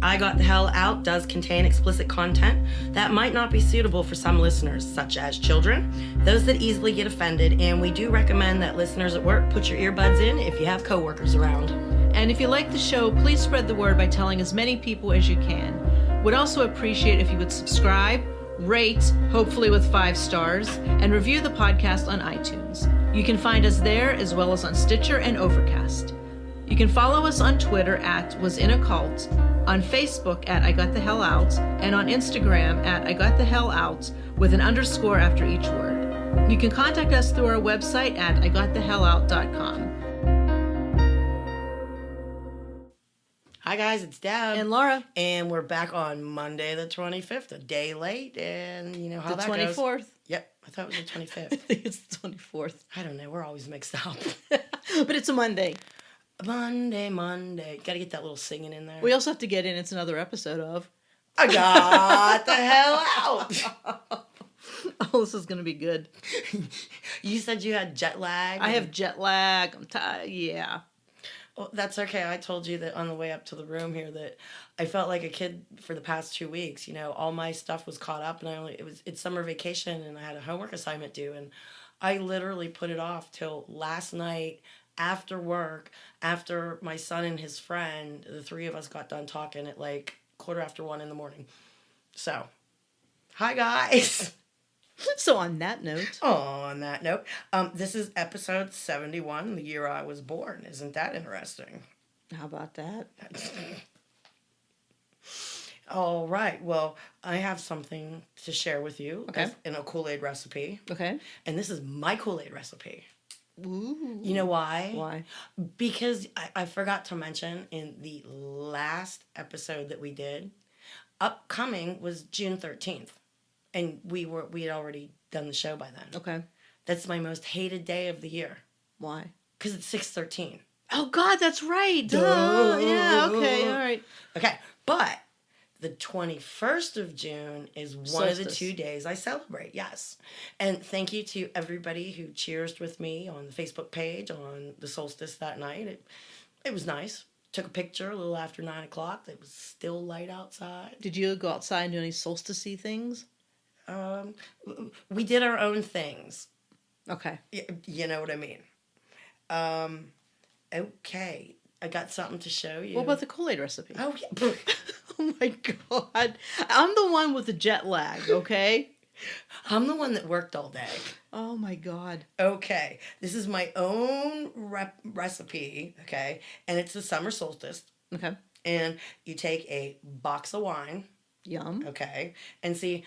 I Got the Hell Out does contain explicit content that might not be suitable for some listeners, such as children, those that easily get offended, and we do recommend that listeners at work put your earbuds in if you have coworkers around. And if you like the show, please spread the word by telling as many people as you can. Would also appreciate if you would subscribe, rate, hopefully with 5 stars, and review the podcast on iTunes. You can find us there as well as on Stitcher and Overcast. You can follow us on Twitter at WasInACult, on Facebook at I Got the Hell Out, and on Instagram at I Got the Hell Out with an underscore after each word. You can contact us through our website at IGotTheHellOut.com. Hi guys, it's Deb. And Laura. And we're back on Monday the 25th, a day late, and you know how that goes. The 24th. Yep, I thought it was the 25th. I think it's the 24th. I don't know, we're always mixed up. But it's a Monday. Monday. Gotta get that little singing in there. We also have to get in, it's another episode of I Got the Hell Out. Oh, this is going to be good. You said you had jet lag? I have jet lag. I'm tired. Yeah. Well, that's okay. I told you that on the way up to the room here that I felt like a kid for the past 2 weeks. You know, all my stuff was caught up, and it's summer vacation, and I had a homework assignment due, and I literally put it off till last night after work, after my son and his friend, the 3 of us got done talking at like 1:15 in the morning. So, hi guys. So on that note, this is episode 71, the year I was born. Isn't that interesting? How about that? All right. Well, I have something to share with you. Okay. In a Kool-Aid recipe. Okay. And this is my Kool-Aid recipe. Ooh. You know why? Why? Because I forgot to mention in the last episode that we did, upcoming was June 13th. And we had already done the show by then. Okay. That's my most hated day of the year. Why? Because it's 6/13. Oh, God, that's right. Duh. Yeah, okay, all right. Okay, but the 21st of June is one of the 2 days I celebrate, yes. And thank you to everybody who cheersed with me on the Facebook page on the solstice that night. It was nice. Took a picture a little after 9 o'clock. It was still light outside. Did you go outside and do any solstice-y things? We did our own things. Okay. You know what I mean? Okay. I got something to show you. What about the Kool-Aid recipe? Oh, yeah. Oh, my God. I'm the one with the jet lag, okay? I'm the one that worked all day. Oh, my God. Okay. This is my own recipe, okay? And it's the summer solstice. Okay. And you take a box of wine. Yum. Okay. And see,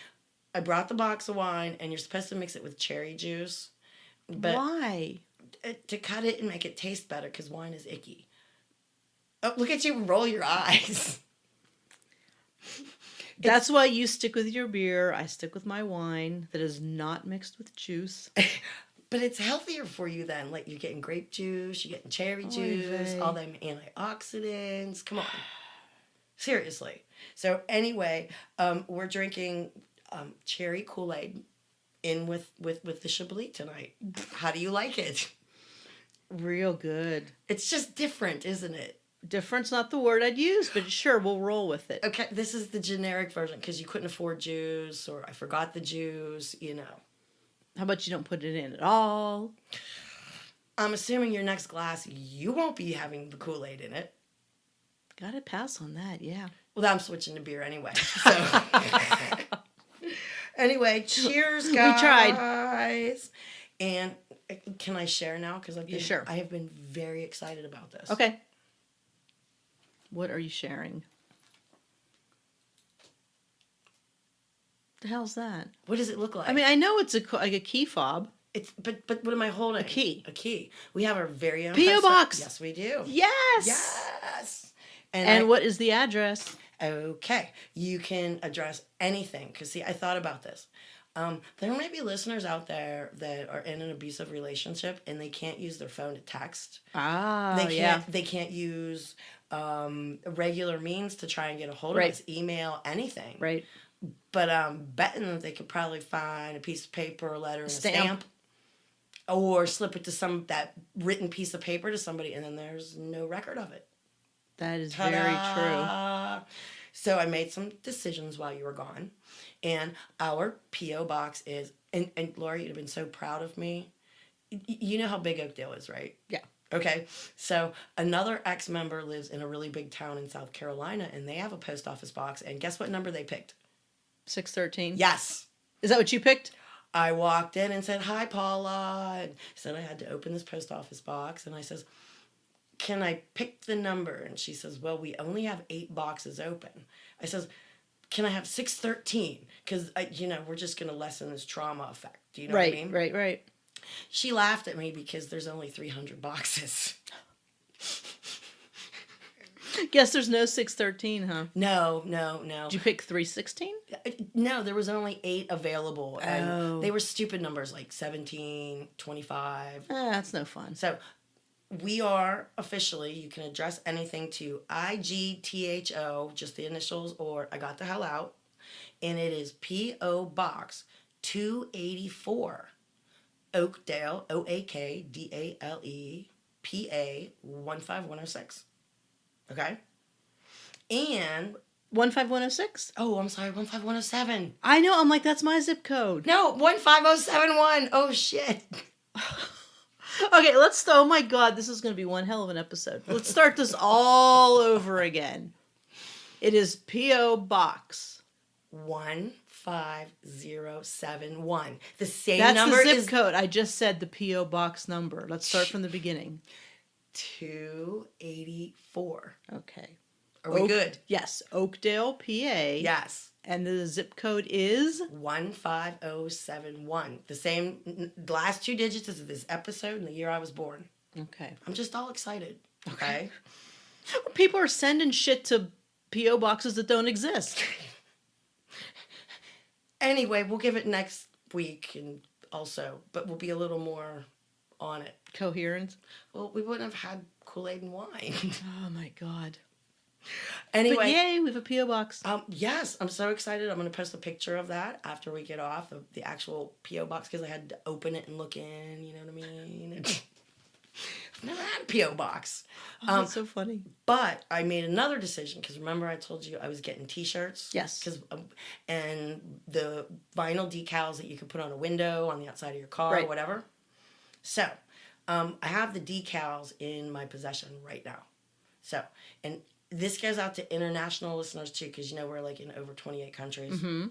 I brought the box of wine, and you're supposed to mix it with cherry juice. But why? To cut it and make it taste better, because wine is icky. Oh, look at you roll your eyes. That's why you stick with your beer. I stick with my wine that is not mixed with juice. But it's healthier for you then. Like, you're getting grape juice, you're getting cherry juice, all them antioxidants. Come on. Seriously. So anyway, we're drinking cherry Kool-Aid in with the Chablis tonight. How do you like it? Real good. It's just different, isn't it? Different's not the word I'd use, but sure, we'll roll with it. Okay, this is the generic version because you couldn't afford juice, or I forgot the juice, you know. How about you don't put it in at all? I'm assuming your next glass, you won't be having the Kool-Aid in it. Gotta pass on that, yeah. Well, I'm switching to beer anyway. So, anyway, cheers, guys. We tried. And can I share now? Because Sure. I have been very excited about this. Okay. What are you sharing? The hell's that? What does it look like? I mean, I know it's like a key fob. But what am I holding? A key. A key. We have our very own P.O. box. Yes, we do. Yes. Yes. And what is the address? Okay, you can address anything. Because, see, I thought about this. There may be listeners out there that are in an abusive relationship and they can't use their phone to text. They can't use regular means to try and get a hold of us, email, anything. Right. But betting that they could probably find a piece of paper, a letter, and a stamp. Or slip it to that written piece of paper to somebody, and then there's no record of it. That is Ta-da! very true. So I made some decisions while you were gone. And our P.O. box is, and Laura, you'd have been so proud of me. You know how big Oakdale is, right? Yeah. Okay. So another ex-member lives in a really big town in South Carolina, and they have a post office box. And guess what number they picked? 613. Yes. Is that what you picked? I walked in and said, "Hi, Paula." And said I had to open this post office box. And I says, "Can I pick the number?" And she says, "Well, we only have 8 boxes open." I says, "Can I have 613? Because, we're just going to lessen this trauma effect." Do you know what I mean? Right. She laughed at me because there's only 300 boxes. Guess there's no 613, huh? No. Did you pick 316? No, there was only 8 available. And Oh. they were stupid numbers like 17, 25. That's no fun. So we are officially, you can address anything to IGTHO, just the initials, or I got the hell out. And it is P.O. Box 284, Oakdale, Oakdale, PA 15106. Okay? And, 15106? oh, I'm sorry, 15107. I know. I'm like, that's my zip code. No, 15071. Oh, shit. Okay, oh my God, this is going to be one hell of an episode. Let's start this all over again. It is P.O. Box 15071. The same That's number the zip is code. I just said the P.O. Box number. Let's start from the beginning. 284. Okay. Are we good? Yes. Oakdale, PA. Yes. And the zip code is? 15071. The same last 2 digits as this episode and the year I was born. Okay. I'm just all excited. Okay. People are sending shit to P.O. boxes that don't exist. Anyway, we'll give it next week but we'll be a little more on it. Coherent? Well, we wouldn't have had Kool-Aid and wine. Oh my God. Anyway. But yay, we have a P.O. box. Yes, I'm so excited. I'm going to post a picture of that after we get off of the actual P.O. box because I had to open it and look in, you know what I mean? I've never had a P.O. box. Oh, that's so funny. But I made another decision because remember I told you I was getting T-shirts? Yes. And the vinyl decals that you can put on a window, on the outside of your car, Right. or whatever. So, I have the decals in my possession right now. So, and this goes out to international listeners too, because we're like in over 28 countries. Mm-hmm.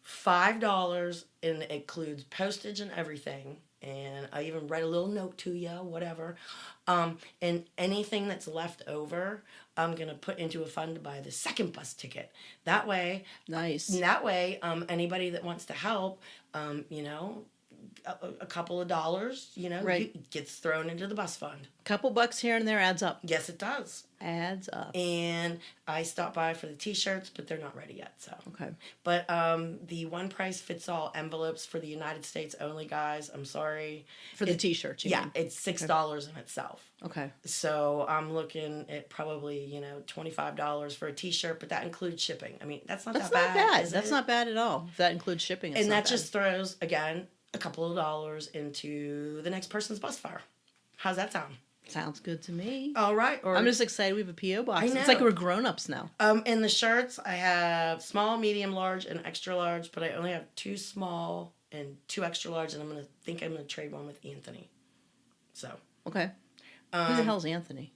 $5, and it includes postage and everything. And I even write a little note to you, whatever. And anything that's left over, I'm going to put into a fund to buy the second bus ticket. That way, Nice. Anybody that wants to help, a couple of dollars, Right. gets thrown into the bus fund. Couple bucks here and there adds up. Yes, it does. Adds up. And I stopped by for the T-shirts, but they're not ready yet. So, Okay. But the one price fits all envelopes for the United States only, guys. I'm sorry. For the T-shirts, you mean? It's $6 in itself. Okay. So I'm looking at probably $25 for a T-shirt, but that includes shipping. I mean, that's not That's that not bad. bad. Is That's it? not bad at all. If that includes shipping, it's And not that bad. just throws again a couple of dollars into the next person's bus fare. How's that sound? Sounds good to me. All right. Or I'm just excited we have a P.O. box. I know. It's like we're grown-ups now. in the shirts, I have small, medium, large, and extra large, but I only have 2 small and 2 extra large, and I'm gonna trade one with Anthony. So. Okay. Who the hell's Anthony?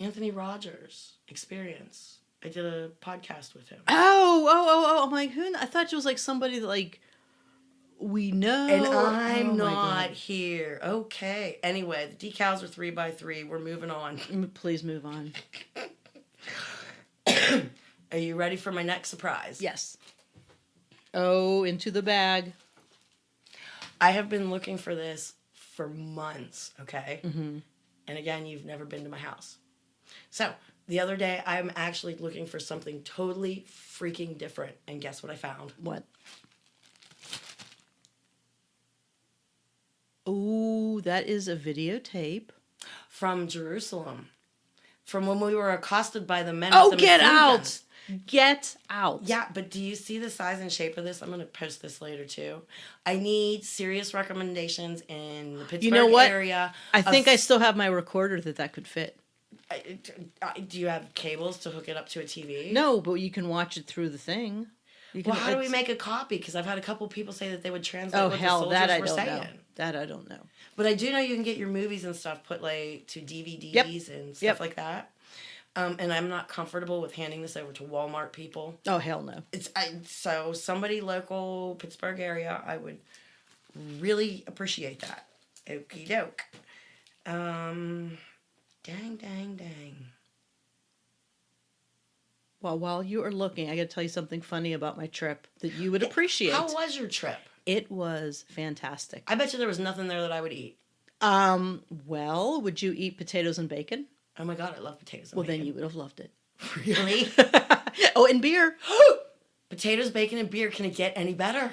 Anthony Rogers, Experience. I did a podcast with him. Oh! I'm like, who? I thought it was like somebody that we know. And I'm Oh, my not God. here. Okay. Anyway, the decals are 3x3. We're moving on. Please move on. Are you ready for my next surprise? Yes. Oh, into the bag. I have been looking for this for months, okay? Mm-hmm. And again, you've never been to my house. So, the other day, I'm actually looking for something totally freaking different. And guess what I found? What? Oh, that is a videotape. From Jerusalem. From when we were accosted by the men Oh, with the get machine out! guns. Get out. Yeah, but do you see the size and shape of this? I'm going to post this later, too. I need serious recommendations in the Pittsburgh You know what? area. I think I still have my recorder that could fit. Do you have cables to hook it up to a TV? No, but you can watch it through the thing. You can, Well, how do we make a copy? Because I've had a couple people say that they would translate Oh what hell, the that soldiers I were don't saying. know. That I don't know. But I do know you can get your movies and stuff put like to DVDs and stuff like that. And I'm not comfortable with handing this over to Walmart people. Oh hell no. So somebody local Pittsburgh area, I would really appreciate that. Okie doke. Dang. Well, while you are looking, I got to tell you something funny about my trip that you would appreciate. How was your trip? It was fantastic. I bet you there was nothing there that I would eat. Well, would you eat potatoes and bacon? Oh my God, I love potatoes and Well, bacon. then you would have loved it. Really? Oh, and beer. Potatoes, bacon, and beer. Can it get any better?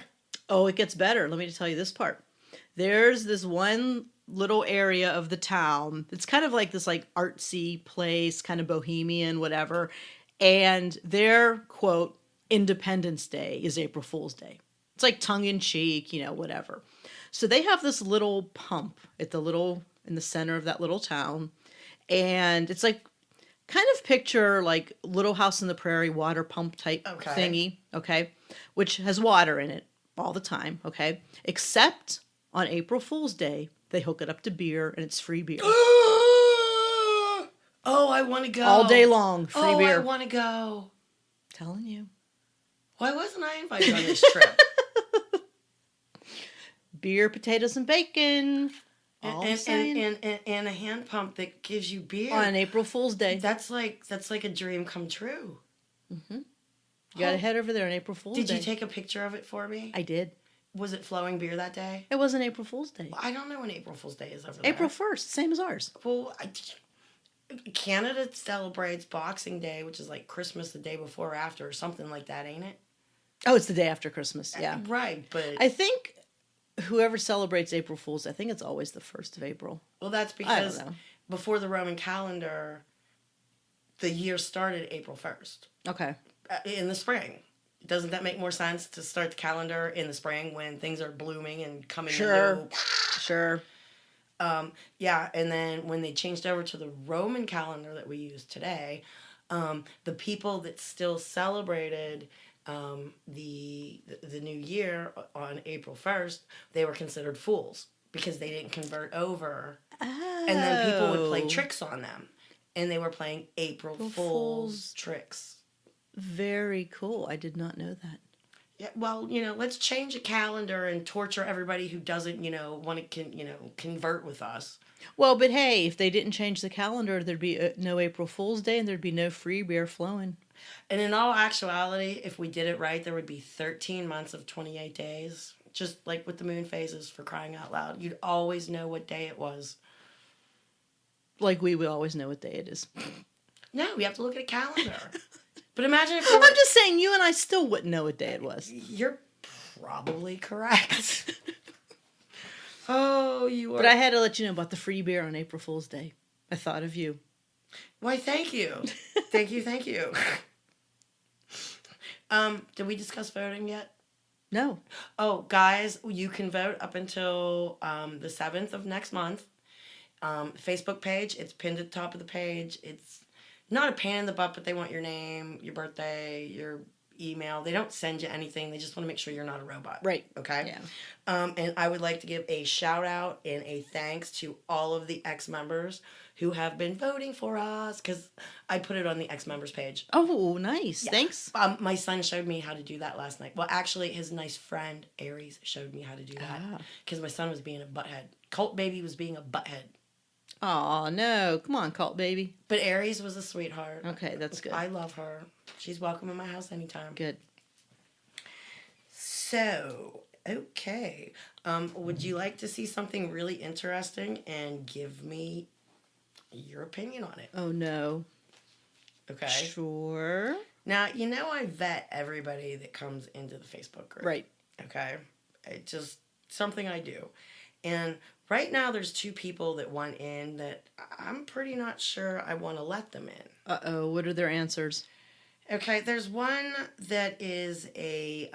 Oh, it gets better. Let me tell you this part. There's this one little area of the town. It's kind of like this like artsy place, kind of bohemian, whatever. And their, quote, Independence Day is April Fool's Day. It's like tongue-in-cheek, whatever. So they have this little pump in the center of that little town. And it's like, kind of picture like Little House on the Prairie water pump type thingy, okay? Which has water in it all the time, okay? Except on April Fool's Day, they hook it up to beer and it's free beer. Oh, I want to go. All day long, free beer. I want to go. Telling you. Why wasn't I invited on this trip? Beer, potatoes, and bacon. And a hand pump that gives you beer. On April Fool's Day. That's like a dream come true. Mm-hmm. You got to head over there on April Fool's Day. Did you take a picture of it for me? I did. Was it flowing beer that day? It wasn't April Fool's Day. Well, I don't know when April Fool's Day is over there. April 1st, same as ours. Well, Canada celebrates Boxing Day, which is like Christmas the day before or after or something like that, ain't it? Oh, it's the day after Christmas, yeah. Right, but... I think whoever celebrates April Fool's, I think it's always the 1st of April. Well, that's because before the Roman calendar, the year started April 1st. Okay. In the spring. Doesn't that make more sense to start the calendar in the spring when things are blooming and coming Sure. Yeah, and then when they changed over to the Roman calendar that we use today, the people that still celebrated the new year on April 1st, they were considered fools because they didn't convert over. Oh. And then people would play tricks on them. And they were playing April Fool's tricks. Very cool. I did not know that. Yeah, well, let's change a calendar and torture everybody who doesn't, want to, convert with us. Well, but hey, if they didn't change the calendar, there'd be no April Fool's Day and there'd be no free beer flowing. And in all actuality, if we did it right, there would be 13 months of 28 days. Just like with the moon phases, for crying out loud. You'd always know what day it was. Like we would always know what day it is. No, we have to look at a calendar. But imagine if I'm just saying, you and I still wouldn't know what day it was. You're probably correct. Oh, you are. But I had to let you know about the free beer on April Fool's Day. I thought of you. Why, thank you. Thank you. Did we discuss voting yet? No. Oh, guys, you can vote up until the 7th of next month. Facebook page, it's pinned at the top of the page. It's not a pain in the butt, but they want your name, your birthday, your email. They don't send you anything. They just want to make sure you're not a robot. Right. Okay? Yeah. And I would like to give a shout out and a thanks to all of the ex-members who have been voting for us, because I put it on the ex-members page. Oh, nice. Yeah. Thanks. My son showed me how to do that last night. Well, actually, his nice friend, Aries, showed me how to do that, because my son was being a butthead. Cult Baby was being a butthead. Oh, no. Come on, Cult Baby. But Aries was a sweetheart. Okay, that's good. I love her. She's welcome in my house anytime. Good. So, okay. Would you like to see something really interesting and give me your opinion on it? Oh, no. Okay. Sure. Now, I vet everybody that comes into the Facebook group. Right. Okay. It's just something I do. And right now there's 2 people that want in that I'm pretty not sure I want to let them in. Uh-oh. What are their answers? Okay, there's one that is a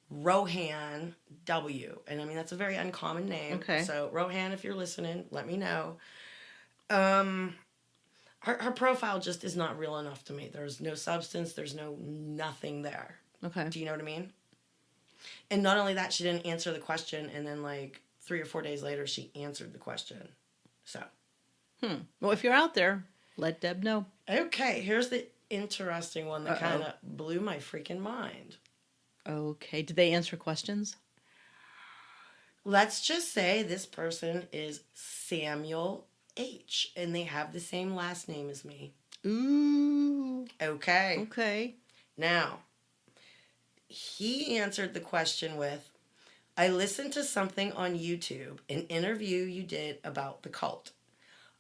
Rohan W. And I mean, that's a very uncommon name. Okay. So, Rohan, if you're listening, let me know. her profile just is not real enough to me. There's no substance. There's nothing there. Okay. Do you know what I mean? And not only that, she didn't answer the question, and then like 3 or 4 days later, she answered the question. So. Well, if you're out there, let Deb know. Okay, here's the interesting one that kind of blew my freaking mind. Okay. Did they answer questions? Let's just say this person is Samuel H. and they have the same last name as me. Ooh. Okay. Okay. Now, he answered the question with, I listened to something on YouTube, an interview you did about the cult.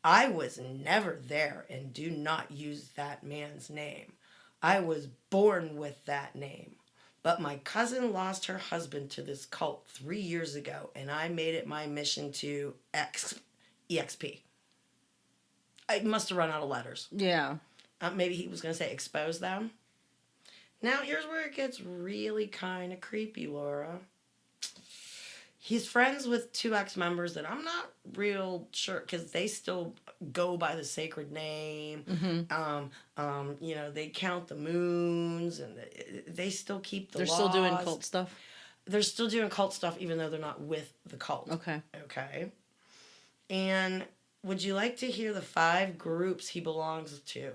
I was never there and do not use that man's name. I was born with that name. But my cousin lost her husband to this cult 3 years ago, and I made it my mission to EXP. I must have run out of letters. Yeah. Maybe he was going to say expose them. Now, here's where it gets really kind of creepy, Laura. He's friends with 2 ex-members that I'm not real sure, because they still go by the sacred name. You know, they count the moons, and they still keep the laws. They're still doing cult stuff? They're still doing cult stuff, even though they're not with the cult. Okay. Okay. And would you like to hear the 5 groups he belongs to?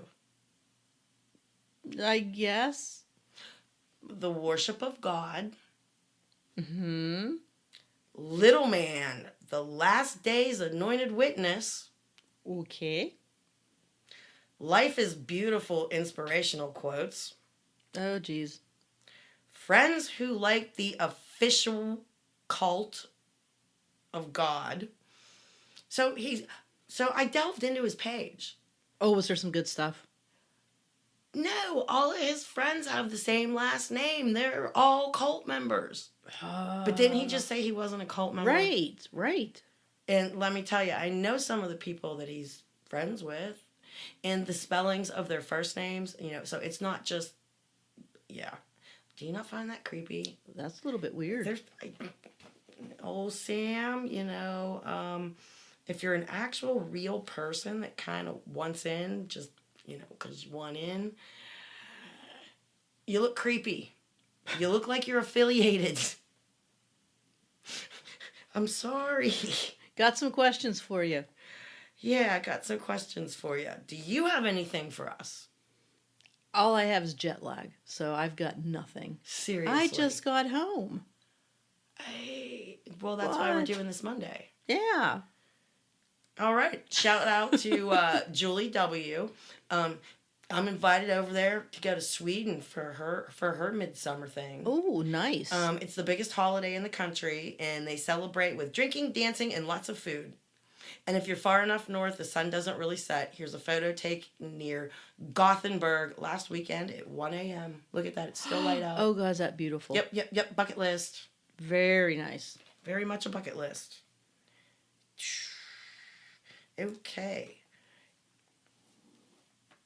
I guess. The Worship of God. Mm-hmm. Little Man, The Last Days Anointed Witness. Okay. Life is Beautiful Inspirational Quotes. Oh, geez. Friends Who Like the Official Cult of God. So I delved into his page. Oh, was there some good stuff? No, all of his friends have the same last name. They're all cult members. But didn't he just say he wasn't a cult member? Right. And let me tell you, I know some of the people that he's friends with, and the spellings of their first names, you know, so it's not just, yeah. Do you not find that creepy? That's a little bit weird. There's, old Sam, you know, if you're an actual real person that kind of wants in, just, you know, because you want in, you look creepy. You look like you're affiliated. I'm sorry. Got some questions for you. Yeah, I got some questions for you. Do you have anything for us? All I have is jet lag, so I've got nothing. Seriously. I just got home. Well, that's why we're doing this Monday. Yeah. All right. Shout out to Julie W. I'm invited over there to go to Sweden for her midsummer thing. Oh, nice. It's the biggest holiday in the country, and they celebrate with drinking, dancing, and lots of food. And if you're far enough north, the sun doesn't really set. Here's a photo taken near Gothenburg last weekend at 1 a.m. Look at that. It's still light out. Oh, God, is that beautiful? Yep. Bucket list. Very nice. Very much a bucket list. Okay.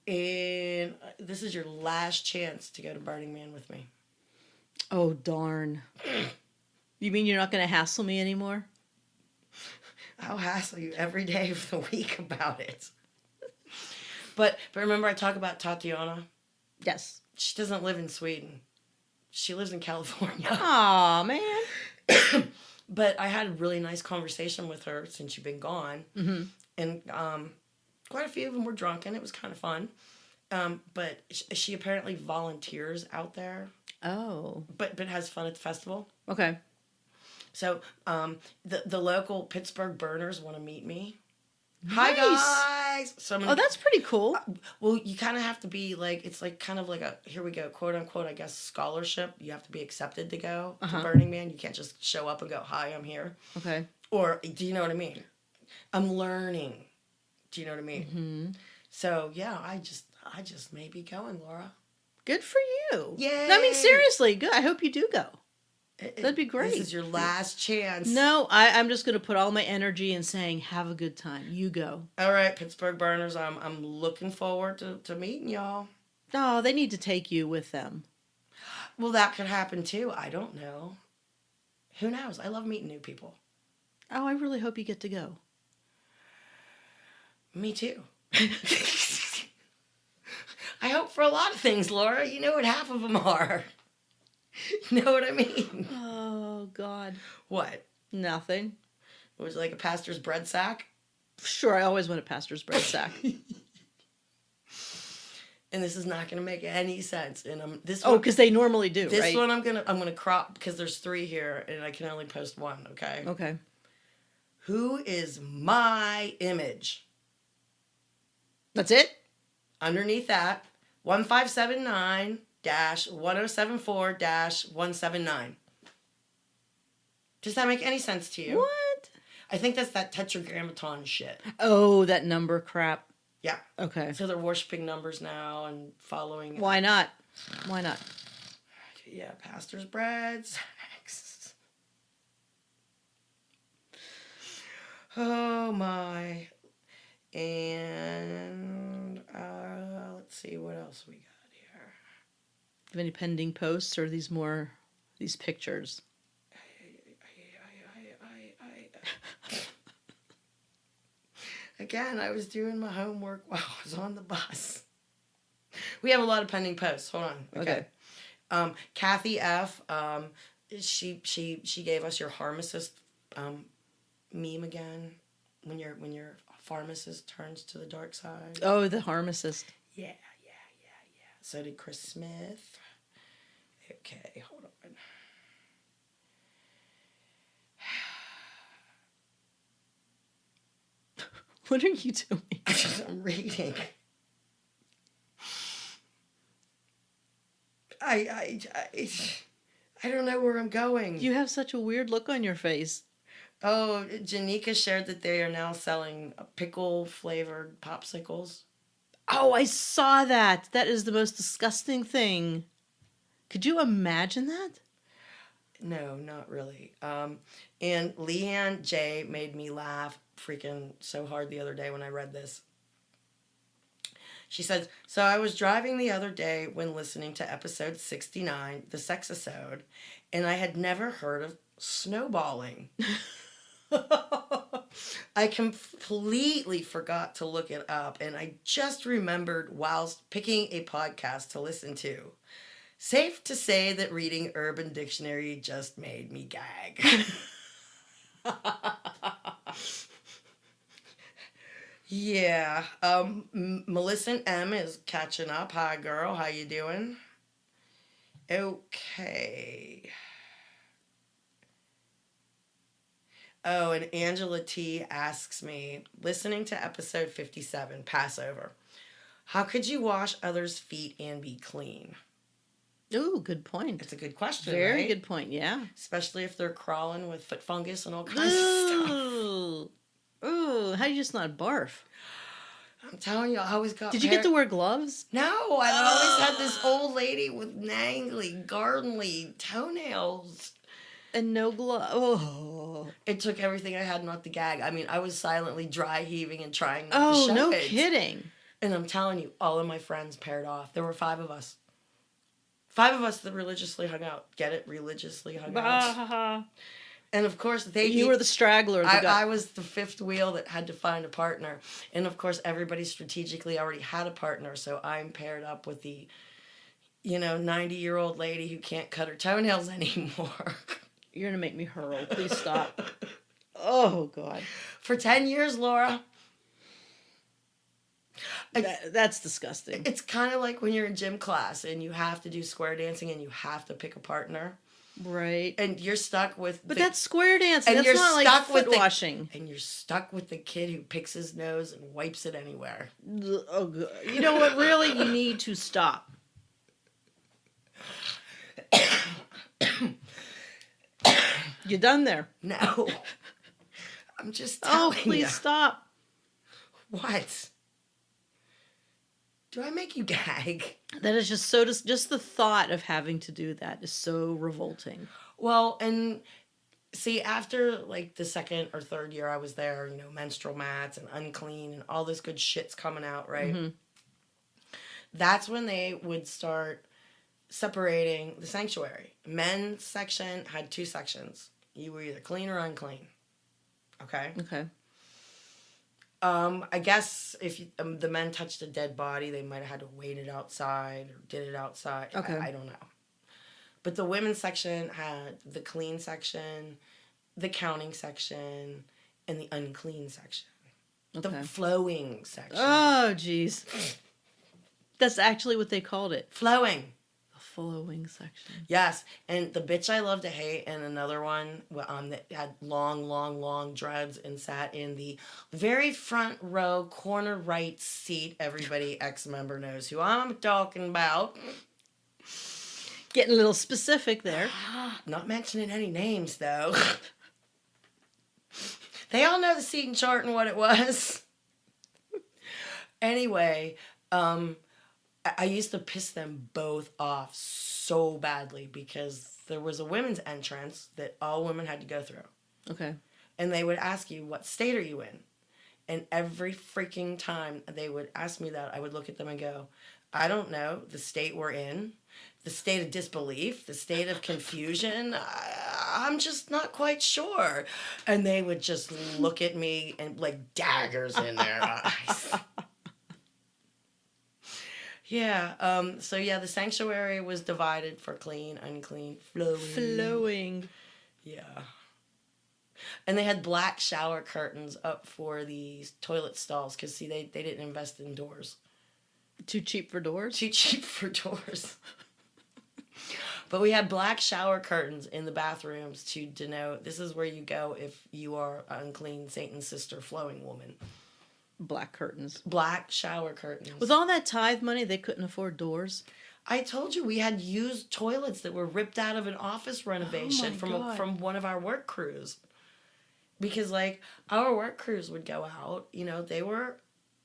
And this is your last chance to go to Burning Man with me. Oh, darn. You mean you're not going to hassle me anymore? I'll hassle you every day of the week about it. But remember I talk about Tatiana? Yes. She doesn't live in Sweden. She lives in California. Aw, man. But I had a really nice conversation with her since you've been gone. Mm-hmm. And quite a few of them were drunk, and it was kind of fun. But she apparently volunteers out there. Oh. But has fun at the festival. Okay. So the local Pittsburgh burners want to meet me. Nice. Hi, guys. So That's pretty cool. Well, you kind of have to be like, it's like kind of like a, here we go, quote unquote, I guess, scholarship. You have to be accepted to go to Burning Man. You can't just show up and go, hi, I'm here. Okay. Or, do you know what I mean? I'm learning. Do you know what I mean? Mm-hmm. So, yeah, I just may be going, Laura. Good for you. Yay. I mean, seriously, good. I hope you do go. That'd be great. This is your last chance. No, I'm just going to put all my energy in saying, have a good time. You go. All right, Pittsburgh Burners, I'm looking forward to meeting y'all. Oh, they need to take you with them. Well, that could happen too. I don't know. Who knows? I love meeting new people. Oh, I really hope you get to go. Me too. a lot of things, Laura. You know what half of them are. You know what I mean? Oh, God. What? Nothing. It was like a pastor's bread sack. Sure, I always want a pastor's bread sack. And this is not going to make any sense. And this Oh, one, because they normally do, this right? one I'm gonna crop because there's 3 here, and I can only post 1. Okay. Okay. Who is my image? That's it? Underneath that, 1579-1074-179. Does that make any sense to you? What? I think that's that tetragrammaton shit. Oh, that number crap. Yeah. Okay. So they're worshiping numbers now and following. Why not? Why not? Yeah, pastor's bread sacks. Oh my. And let's see what else we got here. Do you have any pending posts, or are these more these pictures? Again, I was doing my homework while I was on the bus. We have a lot of pending posts. Hold on. Okay. Kathy F. She gave us your pharmacist meme again. When your pharmacist turns to the dark side. Oh, the pharmacist. Yeah. So did Chris Smith. Okay, hold on. What are you doing? I'm reading. I don't know where I'm going. You have such a weird look on your face. Oh, Janika shared that they are now selling pickle flavored popsicles. Oh, I saw that. That is the most disgusting thing. Could you imagine that? No, not really. And Leanne J made me laugh freaking so hard the other day when I read this. She said, so I was driving the other day when listening to episode 69, the sexisode, and I had never heard of snowballing. I completely forgot to look it up, and I just remembered whilst picking a podcast to listen to. Safe to say that reading Urban Dictionary just made me gag. Yeah. Melissa M is catching up. Hi, girl. How you doing? Okay. Oh, and Angela T asks me, listening to episode 57, Passover, how could you wash others' feet and be clean? Ooh, good point. It's a good question, Very right? good point, yeah. Especially if they're crawling with foot fungus and all kinds of stuff. Ooh, how do you just not barf? I'm telling you, I always got... Did you get to wear gloves? No, I always had this old lady with nangly, gardenly toenails. And no glove. Oh. It took everything I had not to gag. I mean, I was silently dry heaving and trying not to Oh, show no it. kidding. And I'm telling you, all of my friends paired off. There were 5 of us. 5 of us that religiously hung out. Get it? Religiously hung out. And of course, You were the straggler. I was the 5th wheel that had to find a partner. And of course, everybody strategically already had a partner. So I'm paired up with the, 90-year-old lady who can't cut her toenails anymore. You're going to make me hurl. Please stop. Oh, God. For 10 years, Laura. That's disgusting. It's kind of like when you're in gym class and you have to do square dancing and you have to pick a partner. Right. And you're stuck with... But that's square dancing. And That's you're not stuck like with foot washing. And you're stuck with the kid who picks his nose and wipes it anywhere. Oh, God. You know what? Really, you need to stop. You done there? No. I'm just telling you. Oh, please stop. What? Do I make you gag? That is just so... Just the thought of having to do that is so revolting. Well, and see, after like the 2nd or 3rd year I was there, menstrual mats and unclean and all this good shit's coming out, right? Mm-hmm. That's when they would start separating the sanctuary. Men's section had 2 sections. You were either clean or unclean. Okay? Okay. I guess if the men touched a dead body, they might have had to wait it outside or did it outside. Okay. I don't know. But the women's section had the clean section, the counting section, and the unclean section. Okay. The flowing section. Oh, jeez. That's actually what they called it. Flowing. The flowing section. Yes, and the bitch I love to hate, and another one that had long dreads and sat in the very front row, corner right seat. Everybody ex-member knows who I'm talking about. Getting a little specific there. Not mentioning any names, though. They all know the seating chart and what it was. Anyway, I used to piss them both off so badly because there was a women's entrance that all women had to go through. Okay. And they would ask you, what state are you in? And every freaking time they would ask me that, I would look at them and go, I don't know the state we're in, the state of disbelief, the state of confusion. I'm just not quite sure. And they would just look at me and like daggers in their eyes. Yeah. So yeah, the sanctuary was divided for clean, unclean, flowing. Yeah. And they had black shower curtains up for these toilet stalls because, see, they didn't invest in doors. Too cheap for doors? Too cheap for doors. But we had black shower curtains in the bathrooms to denote this is where you go if you are unclean, Satan's sister, flowing woman. Black curtains. Black shower curtains. With all that tithe money, they couldn't afford doors? I told you we had used toilets that were ripped out of an office renovation from one of our work crews. Because, like, our work crews would go out, they were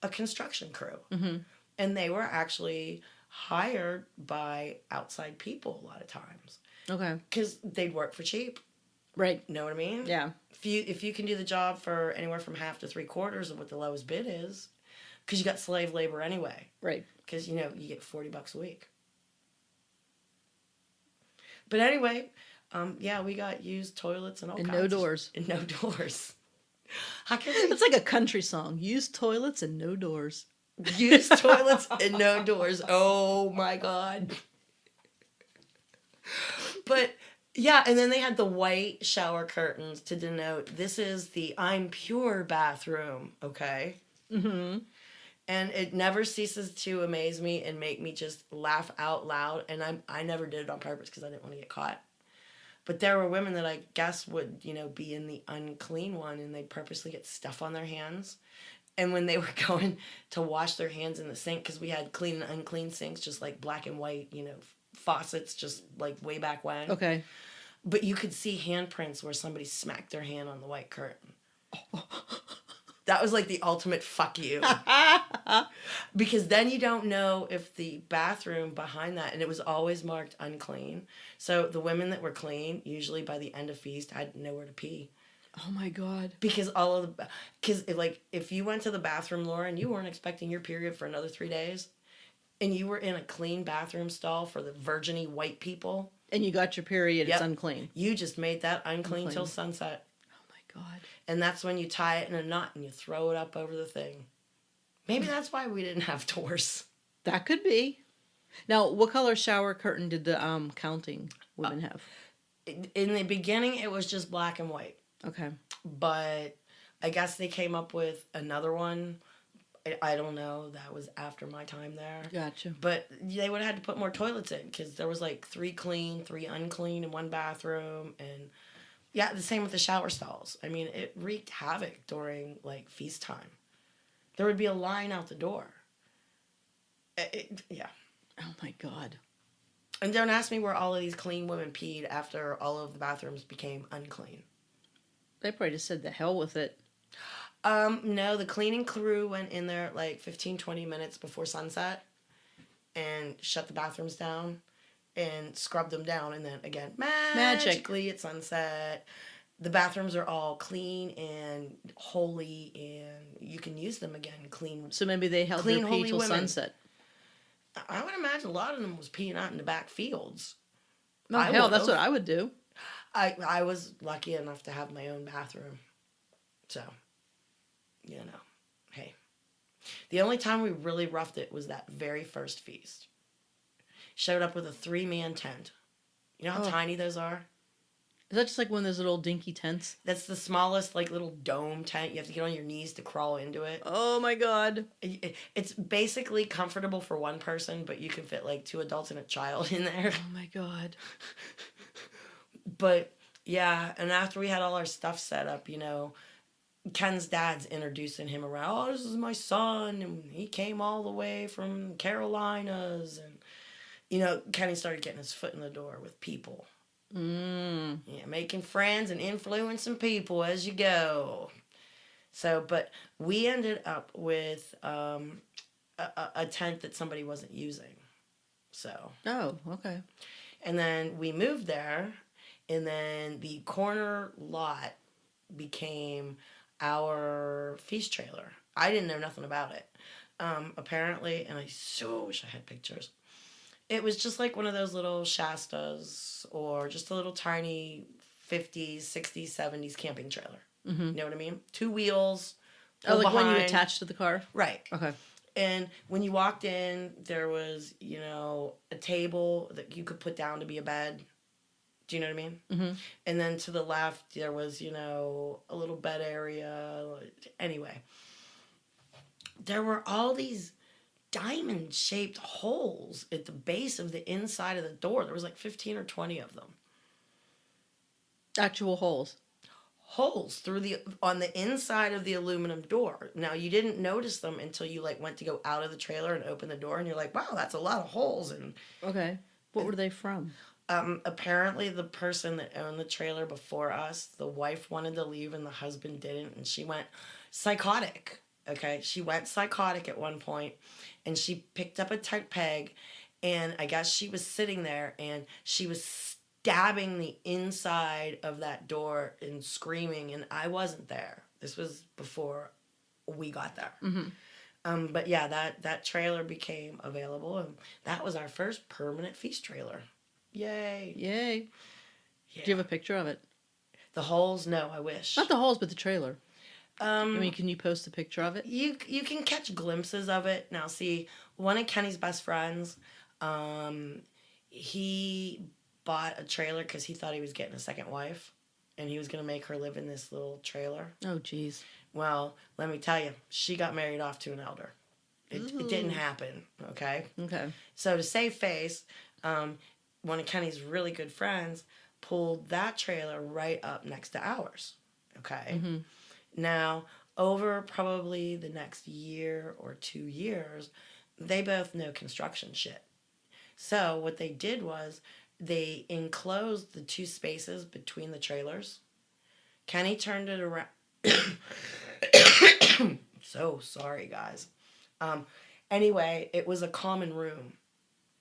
a construction crew. Mm-hmm. And they were actually hired by outside people a lot of times. Okay. Because they'd work for cheap. Right. Know what I mean? Yeah. If you can do the job for anywhere from half to 3/4 of what the lowest bid is, because you got slave labor anyway. Right. Because, you get $40 a week. But anyway, yeah, we got used toilets and all kinds. And no doors. And no doors. How can It's like a country song. Use toilets and no doors. Use toilets and no doors. Oh my God. But yeah, and then they had the white shower curtains to denote this is the I'm pure bathroom, okay? Mm-hmm. And it never ceases to amaze me and make me just laugh out loud. And I never did it on purpose because I didn't want to get caught. But there were women that I guess would, be in the unclean one and they'd purposely get stuff on their hands. And when they were going to wash their hands in the sink, because we had clean and unclean sinks, just like black and white, faucets, just like way back when. Okay. But you could see handprints where somebody smacked their hand on the white curtain. That was like the ultimate fuck you. Because then you don't know if the bathroom behind that, and it was always marked unclean. So the women that were clean, usually by the end of feast, had nowhere to pee. Oh my God. Because if you went to the bathroom, Laura, and you weren't expecting your period for another 3 days, and you were in a clean bathroom stall for the virgin-y white people. And you got your period, Yep. It's unclean. You just made that unclean till sunset. Oh my God. And that's when you tie it in a knot and you throw it up over the thing. Maybe that's why we didn't have doors. That could be. Now, what color shower curtain did the counting women have? In the beginning, it was just black and white. Okay. But I guess they came up with another one. I don't know. That was after my time there. Gotcha. But they would have had to put more toilets in because there was like 3 clean, 3 unclean in one bathroom. And yeah, the same with the shower stalls. I mean, it wreaked havoc during like feast time. There would be a line out the door. Yeah. Oh my God. And don't ask me where all of these clean women peed after all of the bathrooms became unclean. They probably just said the hell with it. No, the cleaning crew went in there like 15, 20 minutes before sunset and shut the bathrooms down and scrubbed them down. And then again, magically at sunset, the bathrooms are all clean and holy and you can use them again clean. So maybe they held clean, their holy pee till women. sunset. I would imagine a lot of them was peeing out in the back fields. Oh, hell, that's what I would do. I was lucky enough to have my own bathroom. So, Hey. The only time we really roughed it was that very first feast. Showed up with a 3-man tent. You know how tiny those are? Is that just like one of those little dinky tents? That's the smallest, like, little dome tent. You have to get on your knees to crawl into it. Oh my god. It's basically comfortable for one person, but you can fit, like, 2 adults and a child in there. Oh my god. But, yeah, and after we had all our stuff set up, Ken's dad's introducing him around. Oh, this is my son, and he came all the way from Carolinas, and Kenny started getting his foot in the door with people. Yeah, making friends and influencing people as you go. So, but we ended up with a tent that somebody wasn't using. So. Oh, okay. And then we moved there, and then the corner lot became our feast trailer. I didn't know nothing about it. Apparently, and I so wish I had pictures. It was just like one of those little Shastas or just a little tiny 50s, 60s, 70s camping trailer. You know what I mean? 2 wheels. Oh, like behind. when you attached to the car? Right. Okay. And when you walked in, there was, a table that you could put down to be a bed. Do you know what I mean? Mm-hmm. And then to the left, there was, a little bed area. Anyway, there were all these diamond-shaped holes at the base of the inside of the door. There was like 15 or 20 of them. Actual holes. Holes on the inside of the aluminum door. Now, you didn't notice them until you went to go out of the trailer and open the door, and you're like, wow, that's a lot of holes. And okay. What were they from? Apparently the person that owned the trailer before us, the wife wanted to leave and the husband didn't, and she went psychotic. Okay, she went psychotic at one point, and she picked up a tent peg, and I guess she was sitting there, and she was stabbing the inside of that door and screaming, and I wasn't there. This was before we got there. Mm-hmm. But yeah, that trailer became available, and that was our first permanent feast trailer. Yay! Yay! Yeah. Do you have a picture of it? The holes? No, I wish. Not the holes, but the trailer. I mean, can you post a picture of it? You can catch glimpses of it. Now, see, one of Kenny's best friends, he bought a trailer because he thought he was getting a second wife, and he was going to make her live in this little trailer. Oh, jeez. Well, let me tell you, she got married off to an elder. It didn't happen, okay? Okay. So to save face, one of Kenny's really good friends pulled that trailer right up next to ours, okay? Mm-hmm. Now, over probably the next year or 2 years, they both know construction shit. So what they did was they enclosed the 2 spaces between the trailers. Kenny turned it around. So sorry, guys. Anyway, it was a common room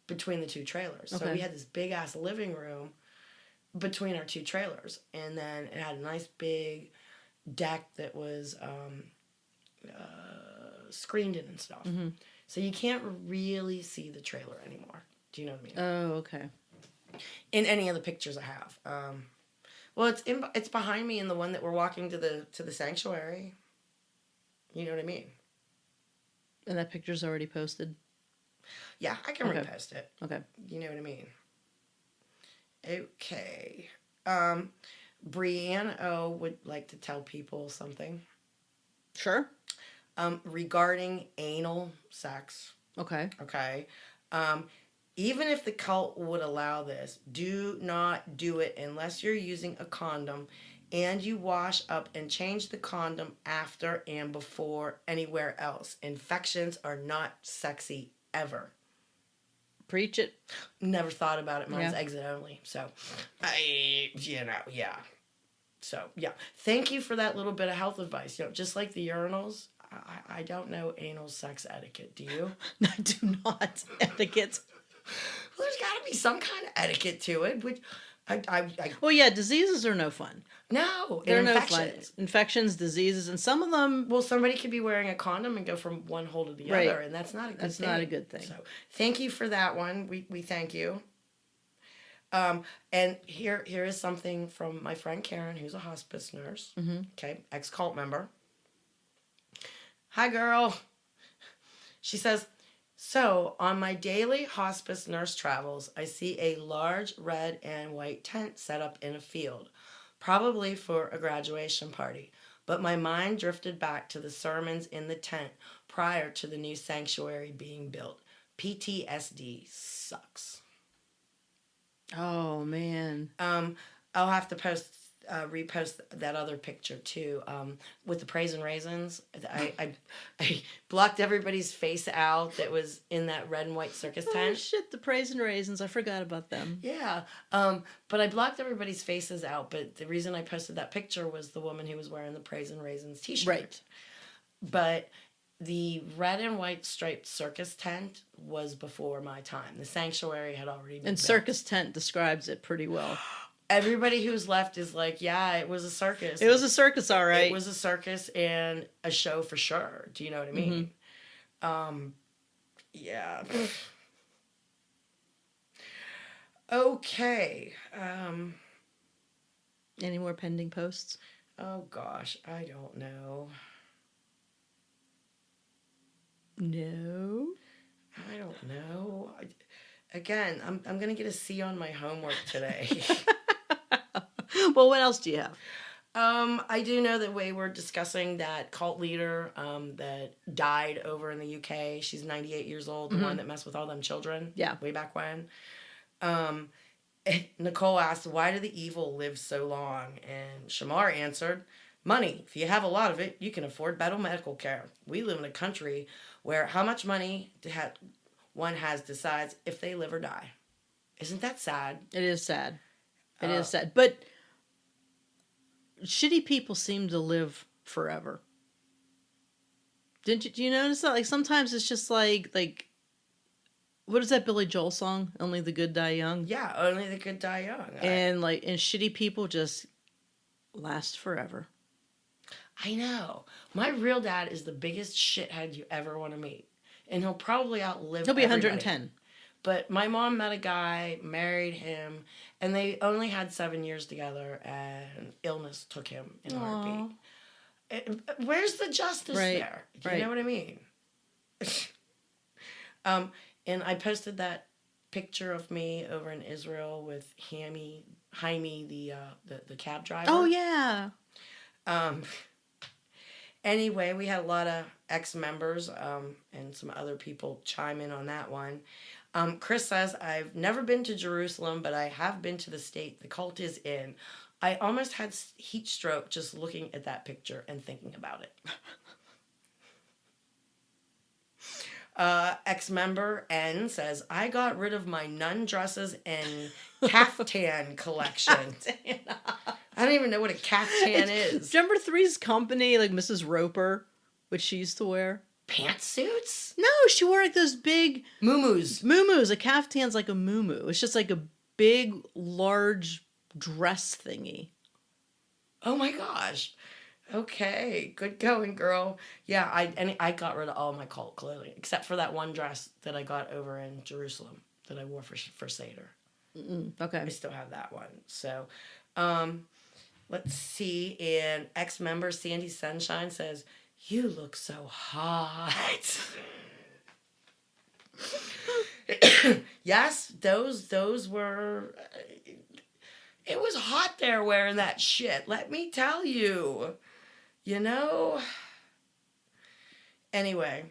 between the 2 trailers. Okay. So we had this big-ass living room between our 2 trailers. And then it had a nice big deck that was screened in and stuff. Mm-hmm. So you can't really see the trailer anymore. Do you know what I mean? Oh, okay. In any of the pictures I have. Well, it's behind me in the one that we're walking to the sanctuary. You know what I mean? And that picture's already posted? Yeah, I can Okay. repost it. Okay. You know what I mean? Okay. Brianne O would like to tell people something. Sure. Regarding anal sex. Okay. Okay. Even if the cult would allow this, do not do it unless you're using a condom and you wash up and change the condom after and before anywhere else. Infections are not sexy ever. Preach it. Never thought about it. Mine's Yeah. exit only. So, yeah. So, yeah. Thank you for that little bit of health advice. Just like the urinals, I don't know anal sex etiquette. Do you? I do not. Etiquette. Well, there's got to be some kind of etiquette to it. Which I Well, yeah, diseases are no fun. no, They're infections. no fun. Infections, diseases, and some of them... Well, somebody could be wearing a condom and go from one hole to the Right. other, and that's not a good thing. That's not a good thing. So, thank you for that one. We thank you. And here is something from my friend Karen, who's a hospice nurse. Mm-hmm. Okay, ex-cult member. Hi, girl. She says, so on my daily hospice nurse travels, I see a large red and white tent set up in a field, probably for a graduation party. But my mind drifted back to the sermons in the tent prior to the new sanctuary being built. PTSD sucks. Oh man. I'll have to repost that other picture too. With the praise and raisins, I blocked everybody's face out that was in that red and white circus Oh tent. shit, the praise and raisins. I forgot about them. Yeah. But I blocked everybody's faces out. But the reason I posted that picture was the woman who was wearing the praise and raisins T-shirt. Right. But the red and white striped circus tent was before my time. The sanctuary had already been And built. circus tent describes it pretty well. Everybody who's left is like, yeah, it was a circus. It was a circus, all right. It was a circus and a show for sure. Do you know what I mean? Yeah. Okay. Any more pending posts? Oh gosh, I don't know. No. I don't know. Again, I'm gonna get a C on my homework today. Well, what else do you have? I do know that we were discussing that cult leader that died over in the UK. She's 98 years old, the one that messed with all them children. Yeah. Way back when. Nicole asked, why do the evil live so long? And Shamar answered, money. If you have a lot of it, you can afford better medical care. We live in a country where how much money one has decides if they live or die. Isn't that sad? It is sad. It is sad. But shitty people seem to live forever. Do you notice that? Like sometimes it's just like what is that Billy Joel song? Only the good die young. Yeah, only the good die young. And shitty people just last forever. I know. My real dad is the biggest shithead you ever want to meet. And he'll probably outlive He'll be everybody. 110. But my mom met a guy, married him, and they only had 7 years together, and illness took him in a heartbeat. Where's the justice there? Do you know what I mean? And I posted that picture of me over in Israel with Jaime, the cab driver. Oh, yeah. Anyway, we had a lot of ex-members and some other people chime in on that one. Chris says, I've never been to Jerusalem, but I have been to the state the cult is in. I almost had heat stroke just looking at that picture and thinking about it. Ex-member N says, I got rid of my nun dresses and caftan collection. I don't even know what a caftan is. Remember Three's Company, like Mrs. Roper, which she used to wear? Pantsuits? No, she wore like those big Muumuus. A caftan's like a muumuu. It's just like a big, large dress thingy. Oh my gosh. Okay, good going, girl. Yeah, I got rid of all my cult clothing except for that one dress that I got over in Jerusalem that I wore for Seder. Okay. I still have that one. So, let's see. And ex-member Sandy Sunshine says, you look so hot. Yes, those were... It was hot there wearing that shit, let me tell you. You know? Anyway.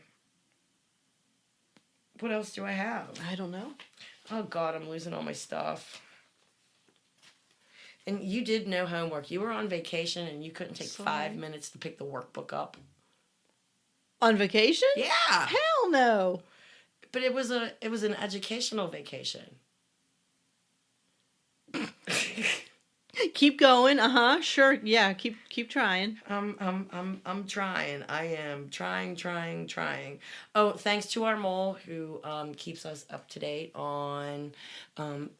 What else do I have? I don't know. Oh, God, I'm losing all my stuff. And you did no homework. You were on vacation and you couldn't take 5 minutes to pick the workbook up. On vacation? Yeah. Hell no. But it was an educational vacation. Keep going. Sure. Yeah. Keep trying. I'm trying. I am trying. Oh, thanks to our mole who keeps us up to date on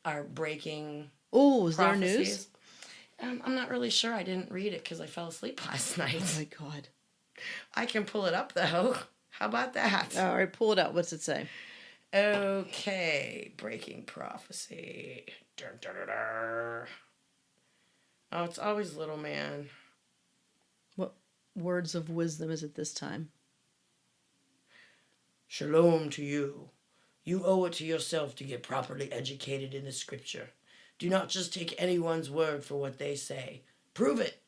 our breaking. Oh, is there prophecies. news? I'm not really sure. I didn't read it because I fell asleep last night. Oh my God. I can pull it up though. How about that? All right, pull it out. What's it say? Okay, breaking prophecy. Dun, dun, dun, dun. Oh, it's always little man. What words of wisdom is it this time? Shalom to you. You owe it to yourself to get properly educated in the scripture. Do not just take anyone's word for what they say. Prove it.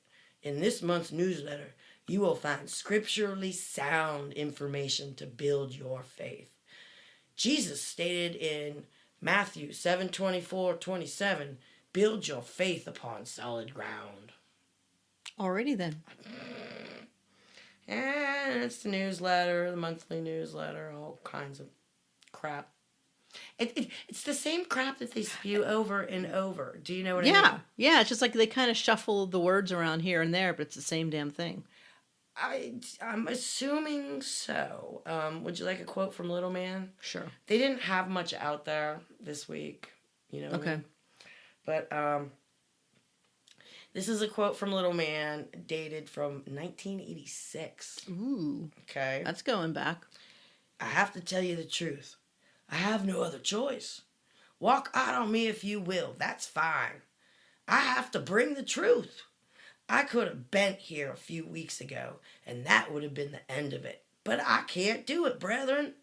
In this month's newsletter, you will find scripturally sound information to build your faith. Jesus stated in Matthew 7:24-27, build your faith upon solid ground. Alrighty then. And it's the newsletter, the monthly newsletter, all kinds of crap. It's the same crap that they spew over and over. Do you know what I mean? Yeah. It's just like they kind of shuffle the words around here and there, but it's the same damn thing. I'm assuming so. Would you like a quote from Little Man? Sure. They didn't have much out there this week, you know. Okay. But this is a quote from Little Man, dated from 1986. Ooh. Okay. That's going back. I have to tell you the truth. I have no other choice. Walk out on me if you will. That's fine. I have to bring the truth. I could have bent here a few weeks ago, and that would have been the end of it. But I can't do it, brethren.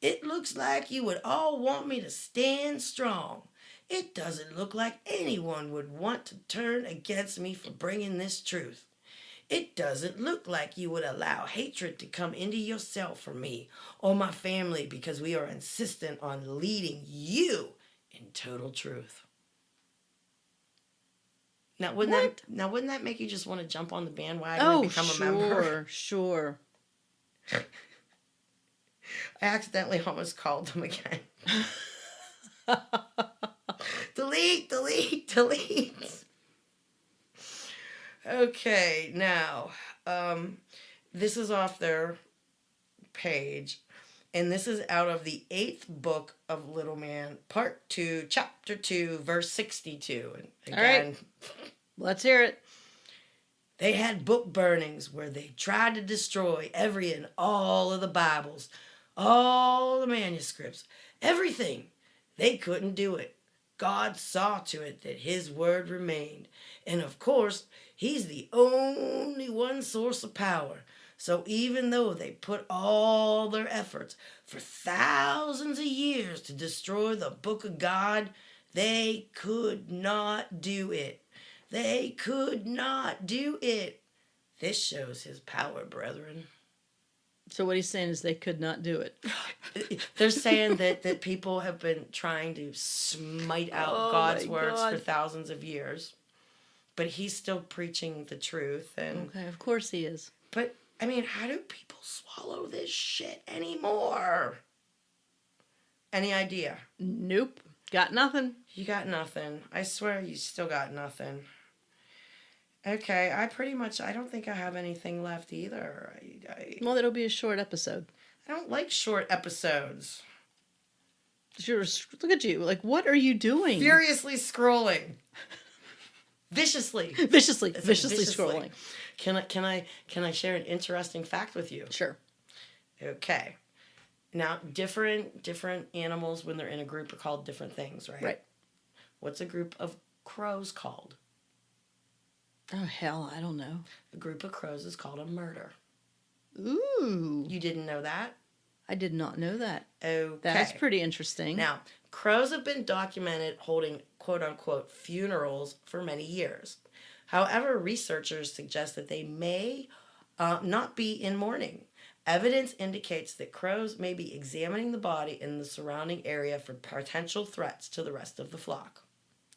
It looks like you would all want me to stand strong. It doesn't look like anyone would want to turn against me for bringing this truth. It doesn't look like you would allow hatred to come into yourself for me or my family because we are insistent on leading you in total truth. Now, wouldn't that make you just want to jump on the bandwagon and become a member? Sure. I accidentally almost called them again. Delete. Okay, now, this is off their page, and this is out of the 8th book of Little Man, Part 2, Chapter 2, Verse 62. And again, all right, let's hear it. They had book burnings where they tried to destroy every and all of the Bibles, all the manuscripts, everything. They couldn't do it. God saw to it that his word remained. And of course, he's the only one source of power. So even though they put all their efforts for thousands of years to destroy the book of God, they could not do it. They could not do it. This shows his power, brethren. So what he's saying is they could not do it. They're saying that people have been trying to smite out God's words for thousands of years. But he's still preaching the truth. And okay, of course he is. But, I mean, how do people swallow this shit anymore? Any idea? Nope. Got nothing. You got nothing. I swear you still got nothing. Okay, I don't think I have anything left either. Well, it'll be a short episode. I don't like short episodes. Look at you. Like, what are you doing? Furiously scrolling. Viciously scrolling. Can I share an interesting fact with you? Sure. Okay. Now, different animals when they're in a group are called different things, right? Right. What's a group of crows called? Oh, hell, I don't know. A group of crows is called a murder. Ooh. You didn't know that? I did not know that. Okay. That's pretty interesting. Now, crows have been documented holding quote-unquote funerals for many years. However, researchers suggest that they may not be in mourning. Evidence indicates that crows may be examining the body in the surrounding area for potential threats to the rest of the flock.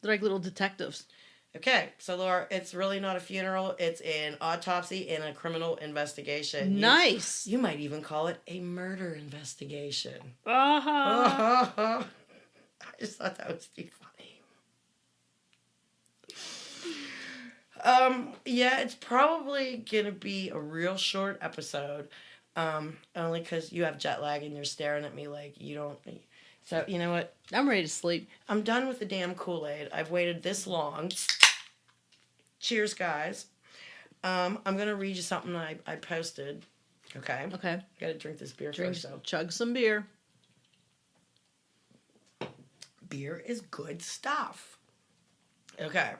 They're like little detectives. Okay, so Laura, it's really not a funeral. It's an autopsy and a criminal investigation. Nice. You might even call it a murder investigation. Uh-huh. I just thought that was too funny. Yeah, it's probably gonna be a real short episode. Only because you have jet lag and you're staring at me like you don't. So, you know what? I'm ready to sleep. I'm done with the damn Kool-Aid. I've waited this long. Cheers, guys. I'm going to read you something I posted. Okay? Okay. I got to drink this beer first, though. Chug some beer. Beer is good stuff. Okay.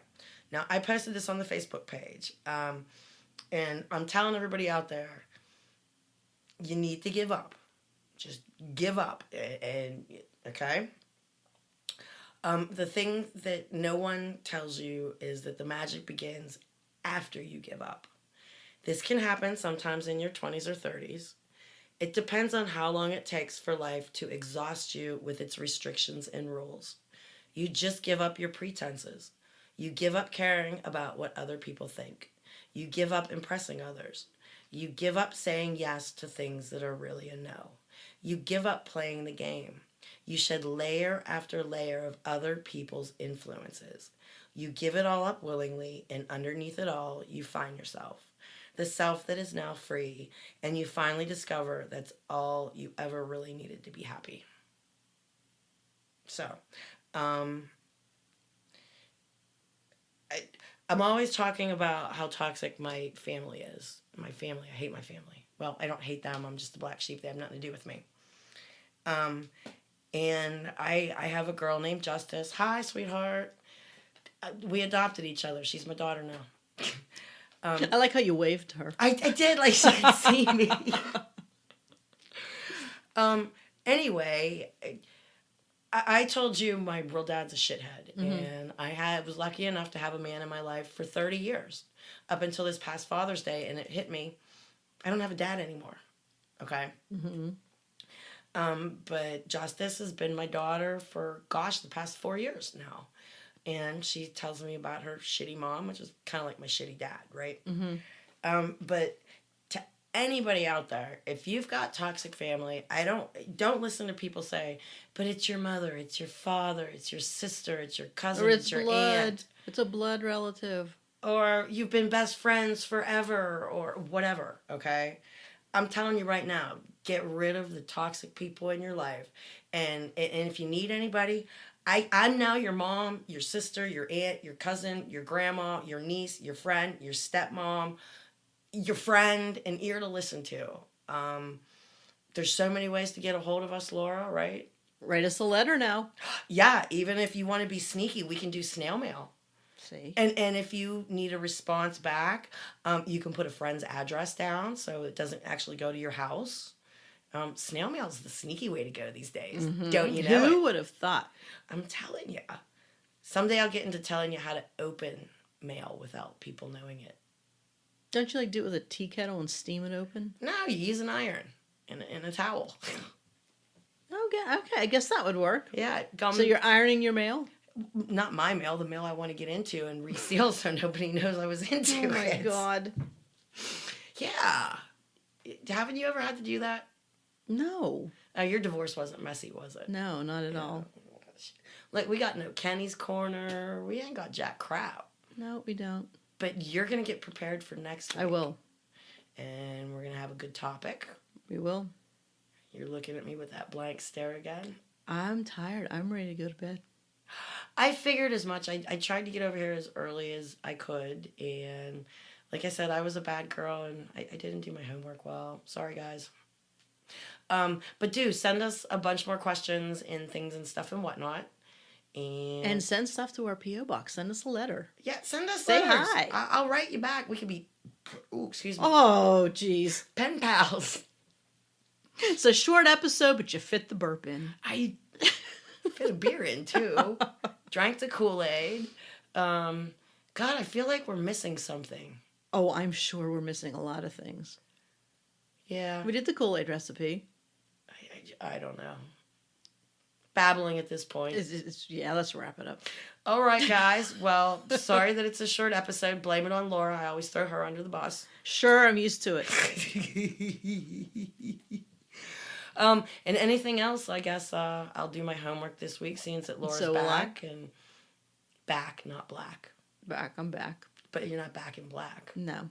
Now, I posted this on the Facebook page. And I'm telling everybody out there, you need to give up. Just give up. And okay? The thing that no one tells you is that the magic begins after you give up. This can happen sometimes in your 20s or 30s. It depends on how long it takes for life to exhaust you with its restrictions and rules. You just give up your pretenses. You give up caring about what other people think. You give up impressing others. You give up saying yes to things that are really a no. You give up playing the game. You shed layer after layer of other people's influences. You give it all up willingly, and underneath it all, you find yourself. The self that is now free, and you finally discover that's all you ever really needed to be happy. So, I'm always talking about how toxic my family is. My family, I hate my family. Well, I don't hate them. I'm just the black sheep. They have nothing to do with me. And I have a girl named Justice. Hi, sweetheart. We adopted each other. She's my daughter now. I like how you waved to her. I did, like she could see me. Anyway, I told you my real dad's a shithead. Mm-hmm. And I was lucky enough to have a man in my life for 30 years. Up until this past Father's Day, and it hit me. I don't have a dad anymore. Okay? Mm-hmm. But Justice has been my daughter for, the past 4 years now. And she tells me about her shitty mom, which is kind of like my shitty dad, right? Mm-hmm. But to anybody out there, if you've got toxic family, don't listen to people say, but it's your mother, it's your father, it's your sister, it's your cousin, or it's your blood. aunt. It's a blood relative. Or you've been best friends forever, or whatever, okay? I'm telling you right now, get rid of the toxic people in your life. And if you need anybody, I'm now your mom, your sister, your aunt, your cousin, your grandma, your niece, your friend, your stepmom, your friend, an ear to listen to. There's so many ways to get a hold of us, Laura, right? Write us a letter now. Yeah, even if you want to be sneaky, we can do snail mail. See? And if you need a response back, you can put a friend's address down so it doesn't actually go to your house. Snail mail is the sneaky way to go these days. Mm-hmm. Don't you know? Who would have thought? I'm telling you. Someday I'll get into telling you how to open mail without people knowing it. Don't you do it with a tea kettle and steam it open? No, you use an iron and a towel. Okay, I guess that would work. Yeah. So you're ironing your mail? Not my mail, the mail I want to get into and reseal so nobody knows I was into it. Oh my God. Yeah. Haven't you ever had to do that? No. Your divorce wasn't messy, was it? No, not at all. Like, we got no Kenny's Corner. We ain't got jack crap. No, we don't. But you're going to get prepared for next week. I will. And we're going to have a good topic. We will. You're looking at me with that blank stare again. I'm tired. I'm ready to go to bed. I figured as much. I tried to get over here as early as I could. And like I said, I was a bad girl and I didn't do my homework well. Sorry, guys. But do send us a bunch more questions and things and stuff and whatnot. And send stuff to our P.O. box. Send us a letter. Yeah, send us Say letters. hi. I'll write you back. We could be, excuse me. Oh, jeez. Pen pals. It's a short episode, but you fit the burp in. I fit a beer in, too. Drank the Kool-Aid. God, I feel like we're missing something. Oh, I'm sure we're missing a lot of things. Yeah. We did the Kool-Aid recipe. I don't know. Babbling at this point. Yeah, let's wrap it up. All right, guys. Well, sorry that it's a short episode. Blame it on Laura. I always throw her under the bus. Sure, I'm used to it. And anything else, I guess I'll do my homework this week, seeing that Laura's back. And back, not black. Back, I'm back. But you're not back in black. No.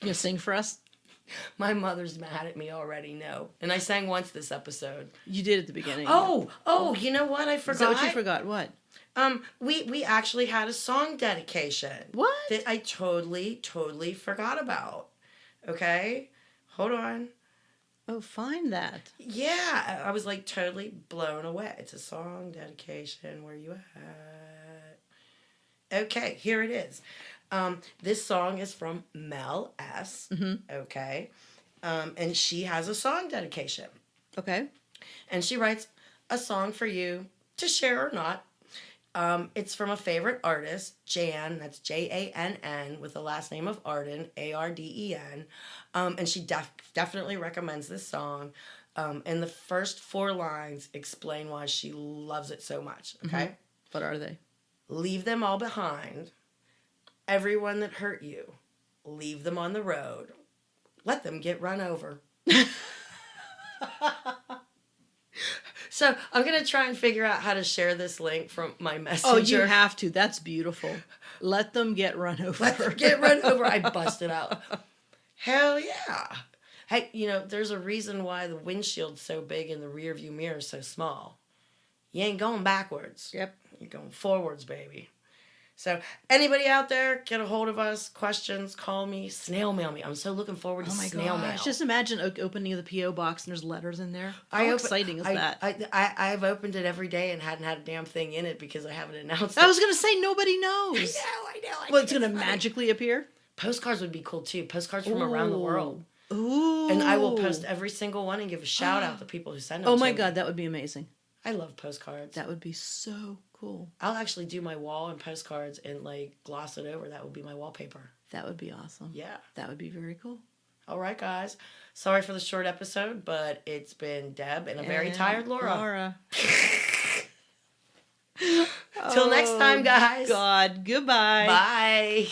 You gonna sing for us? My mother's mad at me already, no. And I sang once this episode. You did at the beginning. Oh, you know what? I forgot. Is that what you forgot? What? We actually had a song dedication. What? That I totally forgot about. Okay? Hold on. Oh, find that. Yeah, I was like totally blown away. It's a song dedication. Where you at? Okay, here it is. This song is from Mel S. Mm-hmm. Okay. And she has a song dedication. Okay. And she writes a song for you to share or not. It's from a favorite artist, Jan, that's Jann, with the last name of Arden, Arden. And she definitely recommends this song. And the first 4 lines explain why she loves it so much, okay? Mm-hmm. What are they? Leave them all behind. Everyone that hurt you, leave them on the road. Let them get run over. So I'm going to try and figure out how to share this link from my messenger. Oh, you have to. That's beautiful. Let them get run over. Let them get run over. I busted out. Hell yeah. Hey, there's a reason why the windshield's so big and the rear view mirror is so small. You ain't going backwards. Yep. You're going forwards, baby. So anybody out there, get a hold of us. Questions, call me, snail mail me. I'm so looking forward to snail mail. Just imagine opening the P.O. box and there's letters in there. How exciting is that? I've opened it every day and hadn't had a damn thing in it because I haven't announced it. I was going to say nobody knows. I know. Well, it's going to magically appear? Postcards would be cool too. Postcards from around the world. Ooh. And I will post every single one and give a shout out to people who send them Oh to my me. God, that would be amazing. I love postcards. That would be so cool. I'll actually do my wall and postcards and gloss it over. That would be my wallpaper. That would be awesome. Yeah. That would be very cool. All right, guys. Sorry for the short episode, but it's been Deb and a very tired Laura. Till next time, guys. God, goodbye. Bye.